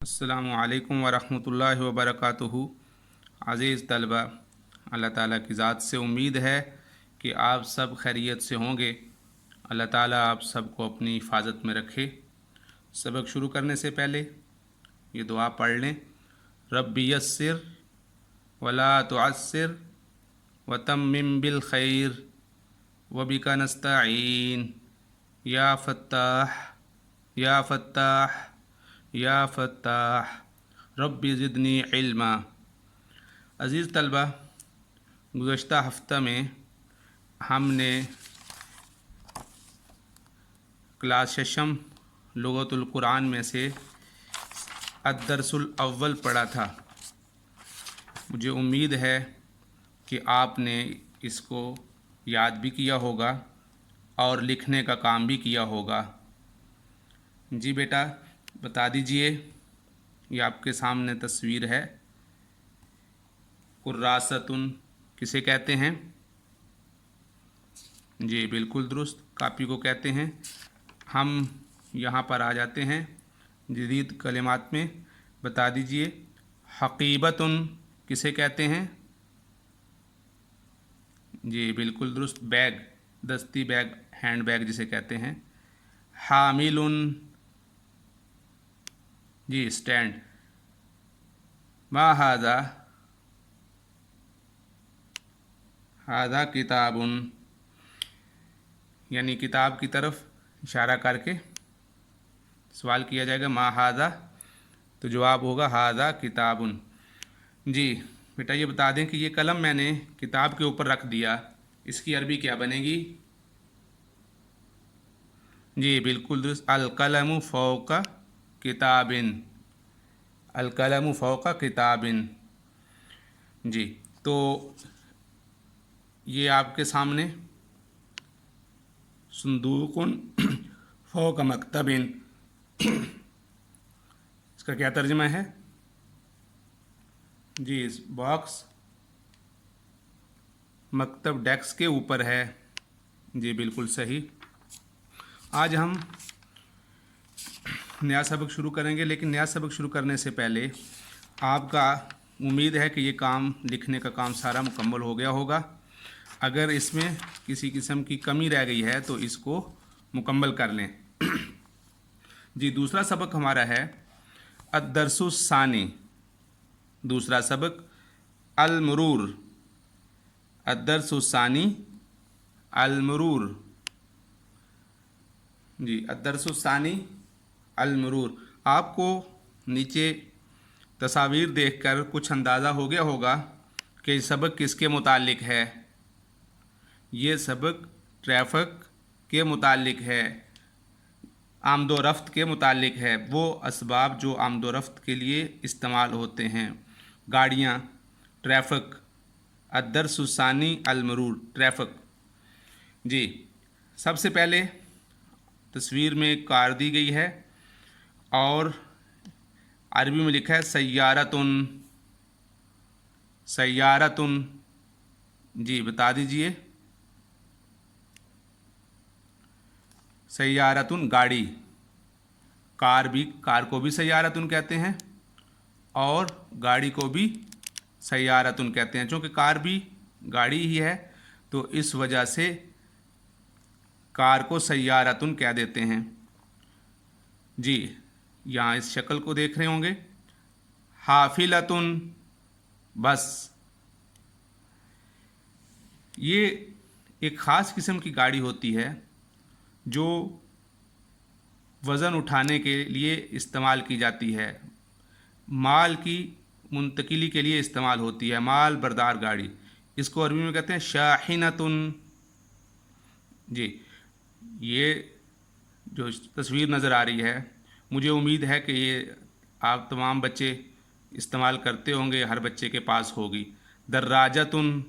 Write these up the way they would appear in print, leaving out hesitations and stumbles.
अस्सलामु अलैकुम वरहमतुल्लाहि वबरकातुहू। अज़ीज़ तलबा, अल्लाह ताला की ज़ात से उम्मीद है कि आप सब खैरियत से होंगे। अल्लाह ताला आप सबको अपनी हिफाजत में रखे। सबक शुरू करने से पहले ये दुआ पढ़ लें। रब्बि यस्सिर वला तुअस्सिर वतम्मिम बिल खैर वबिका नस्तईन या फ़त्ताह या फ़त्ताह या फ़त्ताह रब्बि ज़िदनी इल्मा। अज़ीज़ तलबा, गुज़श्ता हफ़्ता में हमने क्लास शशम लुग़तुल कुरान में से अद्दर्सुल अव्वल पढ़ा था। मुझे उम्मीद है कि आपने इसको याद भी किया होगा और लिखने का काम भी किया होगा। जी बेटा, बता दीजिए, ये आपके सामने तस्वीर है। कुर्रासतुन किसे कहते हैं? जी बिल्कुल दुरुस्त, कापी को कहते हैं। हम यहाँ पर आ जाते हैं जदीद कलिमात में। बता दीजिए, हकीबतुन किसे कहते हैं? जी बिल्कुल दुरुस्त, बैग, दस्ती बैग, हैंड बैग जिसे कहते हैं। हामिलुन, जी स्टैंड। मा हादा, हादा किताबुन, यानी किताब की तरफ इशारा करके सवाल किया जाएगा मा हादा, तो जवाब होगा हादा किताबुन। जी बेटा, ये बता दें कि ये कलम मैंने किताब के ऊपर रख दिया, इसकी अरबी क्या बनेगी? जी बिल्कुल दुरुस्त, अल कलमु फौका किताबिन, अल कलमु फौका किताबिन। जी, तो ये आपके सामने सुंदूकुन फौका मकतबिन, इसका क्या तर्जुमा है? जी, इस बॉक्स मकतब डेस्क के ऊपर है। जी बिल्कुल सही। आज हम नया सबक शुरू करेंगे, लेकिन नया सबक शुरू करने से पहले आपका उम्मीद है कि ये काम, लिखने का काम सारा मुकम्मल हो गया होगा। अगर इसमें किसी किस्म की कमी रह गई है तो इसको मुकम्मल कर लें। जी, दूसरा सबक हमारा है अद्दर्सुस सानी। दूसरा सबक अल मुरूर, अद्दर्सुस सानी अल मुरूर। जी, अद्दर्सुस सानी अल मुरूर। आपको नीचे तस्वीर देखकर कुछ अंदाज़ा हो गया होगा कि सबक किसके मुतालिक है। ये सबक ट्रैफिक के मुतालिक है, आमदोरफ्त के मुतालिक है। वो असबाब जो आमदोरफ्त के लिए इस्तेमाल होते हैं, गाड़ियाँ, ट्रैफिक। अद्दर्सुस सानी अल मुरूर, ट्रैफिक। जी, सबसे पहले तस्वीर में कार दी गई है और अरबी में लिखा है सय्यारतुन, सय्यारतुन। जी बता दीजिए, सय्यारतुन गाड़ी। कार को भी सय्यारतुन कहते हैं और गाड़ी को भी सय्यारतुन कहते हैं। चूँकि कार भी गाड़ी ही है तो इस वजह से कार को सय्यारतुन कह देते हैं। जी, यहाँ इस शक्ल को देख रहे होंगे, हाफिलतुन, बस। ये एक ख़ास किस्म की गाड़ी होती है जो वज़न उठाने के लिए इस्तेमाल की जाती है, माल की मुंतकिली के लिए इस्तेमाल होती है, माल बरदार गाड़ी। इसको अरबी में कहते हैं शाहिनतुन। जी, ये जो तस्वीर नज़र आ रही है, मुझे उम्मीद है कि ये आप तमाम बच्चे इस्तेमाल करते होंगे, हर बच्चे के पास होगी। दर्राजतुन,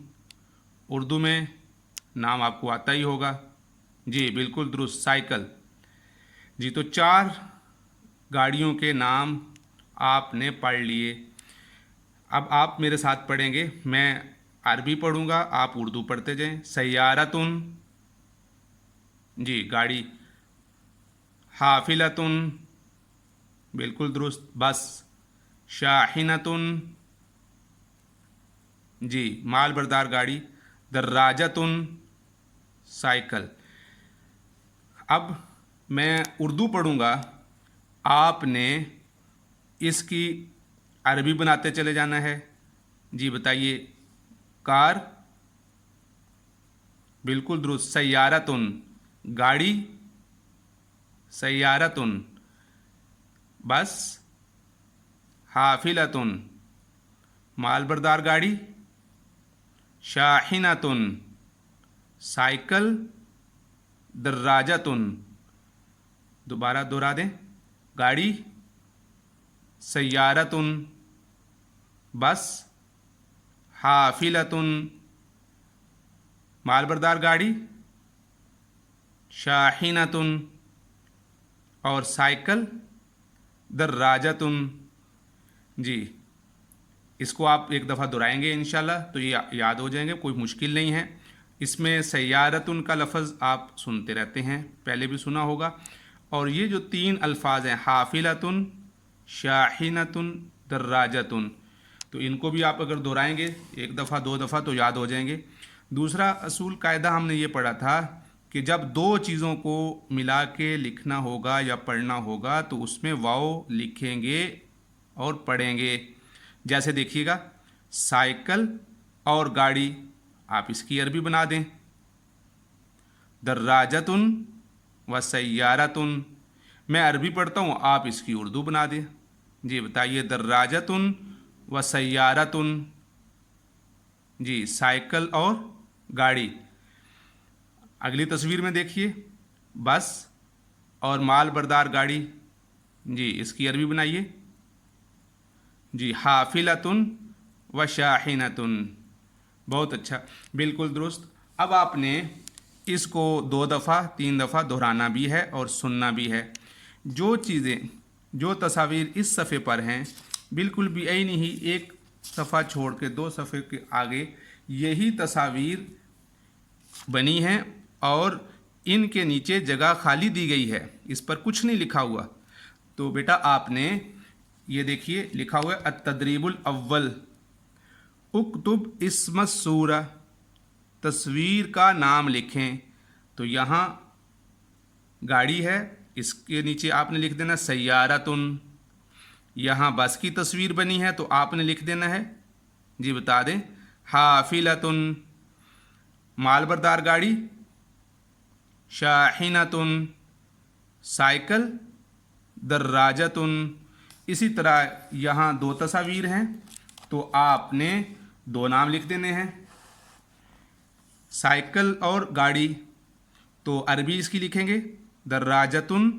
उर्दू में नाम आपको आता ही होगा। जी बिल्कुल दुरुस्त, साइकिल। जी, तो 4 गाड़ियों के नाम आपने पढ़ लिए। अब आप मेरे साथ पढ़ेंगे, मैं अरबी पढ़ूंगा, आप उर्दू पढ़ते जाएं। सय्यारतुन, जी गाड़ी। हाफिलतुन, बिल्कुल दुरुस्त, बस। शाहिनतुन, जी माल बरदार गाड़ी। दर्राजतुन, साइकिल। अब मैं उर्दू पढ़ूँगा, आपने इसकी अरबी बनाते चले जाना है। जी बताइए। कार, बिल्कुल दुरुस्त। सय्यारतुन, गाड़ी। सय्यारतुन, बस। हाफिलतुन, माल बरदार गाड़ी। शाहिनतुन, साइकिल। दर्राजतुन, दोबारा दोहरा दें, गाड़ी। सय्यारतुन, बस। हाफिलतुन, माल बरदार गाड़ी। शाहिनतुन, और साइकिल। दर्राजतुन। जी, इसको आप एक दफ़ा दोहराएंगे इंशाल्लाह तो ये याद हो जाएंगे, कोई मुश्किल नहीं है। इसमें सय्यारतुन का लफ्ज़ आप सुनते रहते हैं, पहले भी सुना होगा। और ये जो तीन अल्फाज हैं, हाफिलतुन, शाहिनतुन, दर्राजतुन, तो इनको भी आप अगर दोहराएंगे एक दफ़ा दो दफ़ा तो याद हो जाएंगे। दूसरा असूल कायदा हमने ये पढ़ा था कि जब दो चीज़ों को मिला के लिखना होगा या पढ़ना होगा तो उसमें वाव लिखेंगे और पढ़ेंगे। जैसे देखिएगा, साइकिल और गाड़ी, आप इसकी अरबी बना दें। दर्राजतुन व सय्यारतुन, मैं अरबी पढ़ता हूँ, आप इसकी उर्दू बना दें। जी बताइए। दर्राजतुन व सय्यारतुन, जी साइकिल और गाड़ी। अगली तस्वीर में देखिए, बस और माल बरदार गाड़ी। जी इसकी अरबी बनाइए। जी हाफिलतुन व शाहिनतुन, बहुत अच्छा, बिल्कुल दुरुस्त। अब आपने इसको दो दफ़ा तीन दफ़ा दोहराना भी है और सुनना भी है। जो चीज़ें, जो तस्वीर इस सफ़े पर हैं, बिल्कुल भी ऐ नहीं, एक सफ़ा छोड़ के दो सफ़े के आगे यही तस्वीर बनी हैं और इनके नीचे जगह खाली दी गई है, इस पर कुछ नहीं लिखा हुआ। तो बेटा आपने ये देखिए लिखा हुआ है अत-तदरीबुल अव्वल, उक्तुब इस्म सूरा, तस्वीर का नाम लिखें। तो यहाँ गाड़ी है, इसके नीचे आपने लिख देना सय्यारतुन। यहाँ बस की तस्वीर बनी है तो आपने लिख देना है, जी बता दें, हाफिलतुन, माल बरदार गाड़ी। शाहिनतुन, साइकिल। दर्राजतुन। इसी तरह यहाँ दो तस्वीर हैं तो आपने दो नाम लिख देने हैं, साइकिल और गाड़ी। तो अरबी इसकी लिखेंगे दर्राजतुन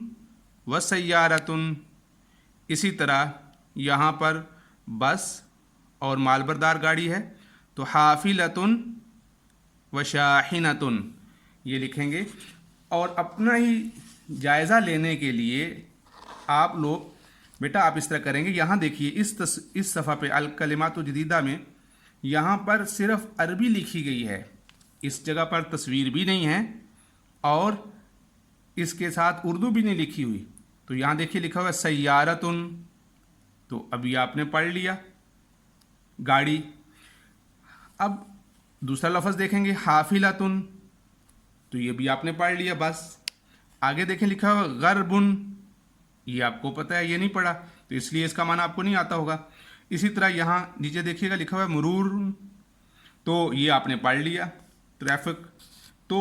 व सय्यारतुन। इसी तरह यहाँ पर बस और माल बरदार गाड़ी है तो हाफिलतुन व शाहिनतुन ये लिखेंगे। और अपना ही जायज़ा लेने के लिए आप लोग बेटा आप इस तरह करेंगे, यहाँ देखिए इस सफ़ा पे अल कलिमातु जदीदा में यहाँ पर सिर्फ अरबी लिखी गई है, इस जगह पर तस्वीर भी नहीं है और इसके साथ उर्दू भी नहीं लिखी हुई। तो यहाँ देखिए लिखा हुआ है सय्यारतुन, तो अभी आपने पढ़ लिया गाड़ी। अब दूसरा लफ्ज़ देखेंगे हाफिलतुन, तो ये भी आपने पढ़ लिया बस। आगे देखें लिखा हुआ गरबुन, ये आपको पता है, ये नहीं पढ़ा तो इसलिए इसका माना आपको नहीं आता होगा। इसी तरह यहाँ नीचे देखिएगा लिखा हुआ है मुरूर, तो ये आपने पढ़ लिया ट्रैफिक। तो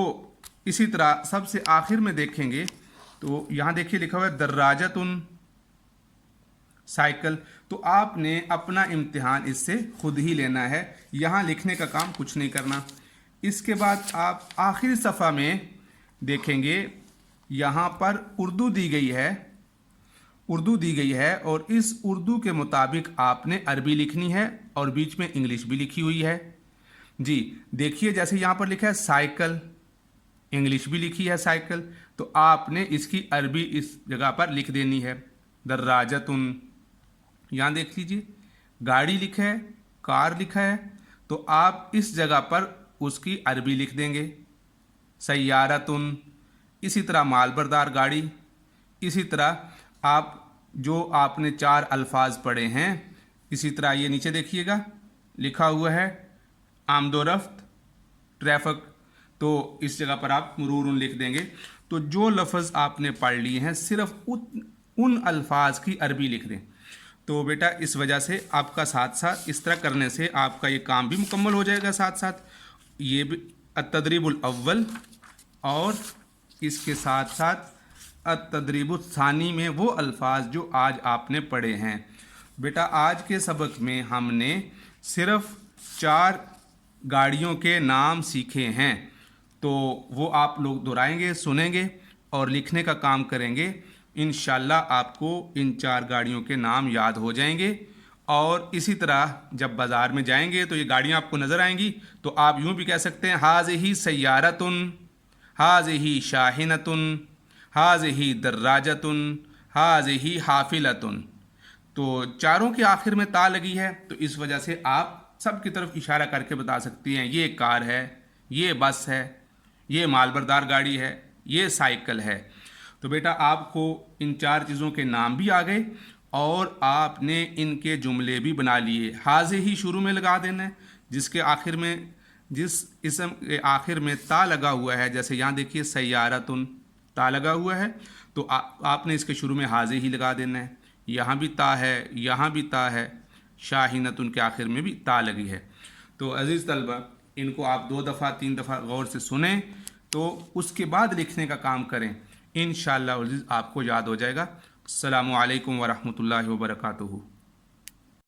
इसी तरह सबसे आखिर में देखेंगे तो यहाँ देखिए लिखा हुआ है दर्राजतुन, साइकिल। तो आपने अपना इम्तिहान इससे खुद ही लेना है, यहाँ लिखने का काम कुछ नहीं करना। इसके बाद आप आखिरी सफ़ा में देखेंगे यहाँ पर उर्दू दी गई है, उर्दू दी गई है और इस उर्दू के मुताबिक आपने अरबी लिखनी है और बीच में इंग्लिश भी लिखी हुई है। जी देखिए जैसे यहाँ पर लिखा है साइकिल, इंग्लिश भी लिखी है साइकिल, तो आपने इसकी अरबी इस जगह पर लिख देनी है दर्राजतुन। यहाँ देख लीजिए गाड़ी लिखा है, कार लिखा है, तो आप इस जगह पर उसकी अरबी लिख देंगे सय्यारतुन। इसी तरह माल बरदार गाड़ी। इसी तरह आप जो आपने चार अल्फाज पढ़े हैं इसी तरह ये नीचे देखिएगा लिखा हुआ है आमदोरफ्त ट्रैफिक, तो इस जगह पर आप मरूरुन लिख देंगे। तो जो लफ्ज़ आपने पढ़ लिए हैं सिर्फ उन अल्फाज की अरबी लिख दें। तो बेटा इस वजह से आपका साथ साथ इस तरह करने से आपका ये काम भी मुकम्मल हो जाएगा। साथ साथ ये भी अत-तदरीबुल अव्वल और इसके साथ साथ अत-तदरीबुल सानी में वो अल्फाज जो आज आपने पढ़े हैं। बेटा आज के सबक में हमने सिर्फ 4 गाड़ियों के नाम सीखे हैं, तो वो आप लोग दोहराएंगे, सुनेंगे और लिखने का काम करेंगे। इंशाल्लाह आपको इन 4 गाड़ियों के नाम याद हो जाएंगे। और इसी तरह जब बाज़ार में जाएंगे तो ये गाड़ियाँ आपको नज़र आएंगी, तो आप यूँ भी कह सकते हैं हाज़िही सय्यारतुन, हाज़िही शाहिनतुन, हाज़िही दर्राजतुन, हाज़िही हाफिलतुन। तो चारों के आखिर में ता लगी है, तो इस वजह से आप सब की तरफ इशारा करके बता सकती हैं ये कार है, ये बस है, ये मालबरदार गाड़ी है, ये साइकिल है। तो बेटा आपको इन 4 चीज़ों के नाम भी आ गए और आपने इनके जुमले भी बना लिए। हाज़े ही शुरू में लगा देना है, जिसके आखिर में जिस इसम के आखिर में ता लगा हुआ है, जैसे यहाँ देखिए सय्यारतुन ता लगा हुआ है, तो आपने इसके शुरू में हाज़े ही लगा देना है। यहाँ भी ता है, यहाँ भी ता है, शाहिनतुन के आखिर में भी ता लगी है। तो अज़ीज़ तलबा इनको आप 2 दफ़ा 3 दफ़ा गौर से सुने, तो उसके बाद लिखने का काम करें। इंशाअल्लाह अज़ीज़ आपको याद हो जाएगा। अस्सलामु अलैकुम व रहमतुल्लाहि व बरकातुहू।